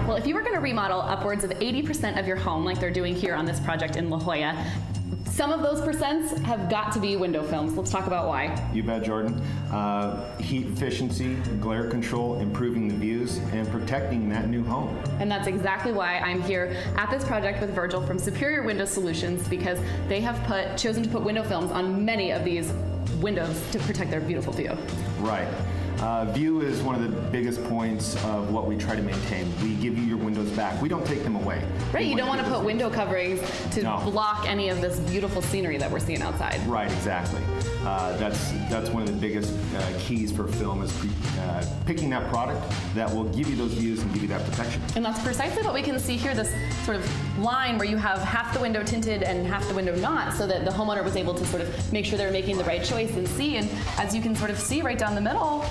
Well, if you were going to remodel upwards of 80% of your home like they're doing here on this project in La Jolla, some of those percents have got to be window films. Let's talk about why. You bet, Jordan. Heat efficiency, glare control, improving the views, and protecting that new home. And that's exactly why I'm here at this project with Virgil from Superior Window Solutions, because they have chosen to put window films on many of these windows to protect their beautiful view. Right. View is one of the biggest points of what we try to maintain. We give you your windows back. We don't take them away. Right, you don't want to put window coverings to block any of this beautiful scenery that we're seeing outside. Right, exactly. That's one of the biggest keys for film is picking that product that will give you those views and give you that protection. And that's precisely what we can see here, this sort of line where you have half the window tinted and half the window not, so that the homeowner was able to sort of make sure they're making the right choice and see. And as you can sort of see right down the middle,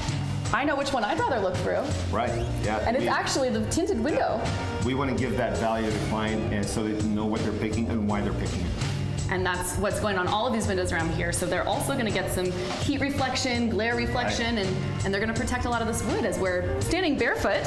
I know which one I'd rather look through. Right, yeah. And it's actually the tinted window. We want to give that value to the client and so they know what they're picking and why they're picking it. And that's what's going on all of these windows around here. So they're also going to get some heat reflection, glare reflection, right. and they're going to protect a lot of this wood as we're standing barefoot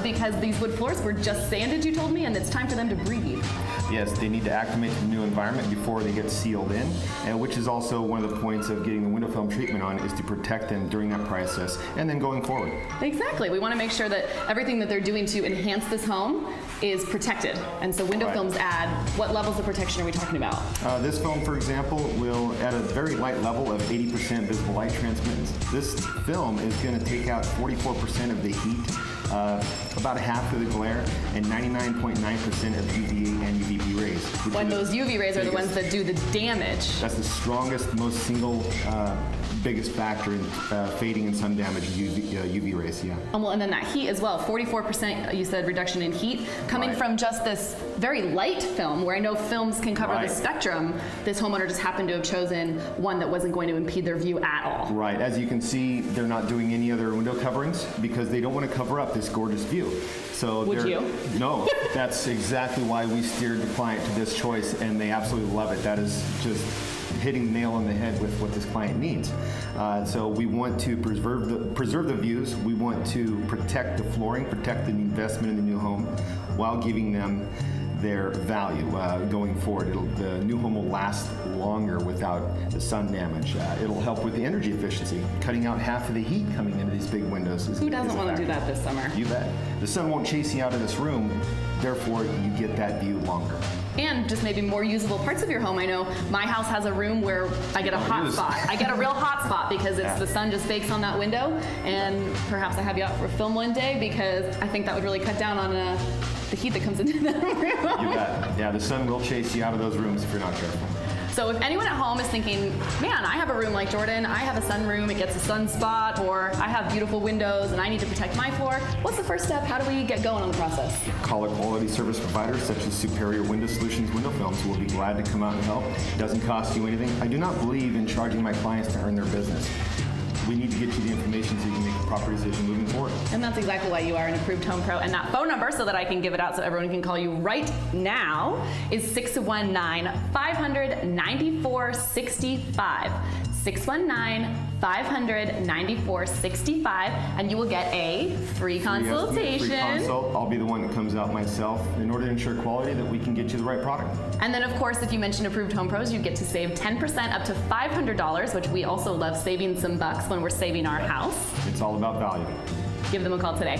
because these wood floors were just sanded, you told me, and it's time for them to breathe. Yes, they need to acclimate to the new environment before they get sealed in, and which is also one of the points of getting the window film treatment on is to protect them during that process and then going forward. Exactly. We want to make sure that everything that they're doing to enhance this home is protected. And so window films add, what levels of protection are we talking about? This film, for example, will at a very light level of 80% visible light transmittance. This film is going to take out 44% of the heat, about half of the glare, and 99.9% of UVA and UVB rays. When those UV rays are the ones that do the damage. That's the strongest, most single biggest factor in fading and sun damage, UV rays, yeah. And then that heat as well, 44% you said reduction in heat, coming from just this very light film, where I know films can cover the spectrum. This homeowner just happened to have chosen one that wasn't going to impede their view at all. Right, as you can see, they're not doing any other window coverings because they don't want to cover up this gorgeous view. So would you? No, that's exactly why we steered the client to this choice, and they absolutely love it. That is just hitting the nail on the head with what this client needs. So we want to preserve the views. We want to protect the flooring, protect the investment in the new home, while giving them their value going forward. The new home will last longer without the sun damage. It'll help with the energy efficiency, cutting out half of the heat coming into these big windows. Who doesn't want to do that this summer? You bet. The sun won't chase you out of this room, therefore you get that view longer. And just maybe more usable parts of your home. I know my house has a room where I get a hot spot. I get a real hot spot because it's the sun just bakes on that window, and perhaps I have you out for a film one day because I think that would really cut down on the heat that comes into that room. You bet. Yeah, the sun will chase you out of those rooms if you're not careful. So if anyone at home is thinking, man, I have a room like Jordan, I have a sunroom, it gets a sun spot, or I have beautiful windows and I need to protect my floor, what's the first step? How do we get going on the process? Call a quality service provider such as Superior Window Solutions Window Films who will be glad to come out and help. It doesn't cost you anything. I do not believe in charging my clients to earn their business. We need to get you the information so you can make a proper decision moving forward. And that's exactly why you are an approved home pro. And that phone number, so that I can give it out so everyone can call you right now, is 619-500-9465. 619-500-9465, and you will get a free consultation. Free consult. I'll be the one that comes out myself in order to ensure quality that we can get you the right product. And then, of course, if you mention approved home pros, you get to save 10% up to $500, which we also love saving some bucks when we're saving our house. It's all about value. Give them a call today.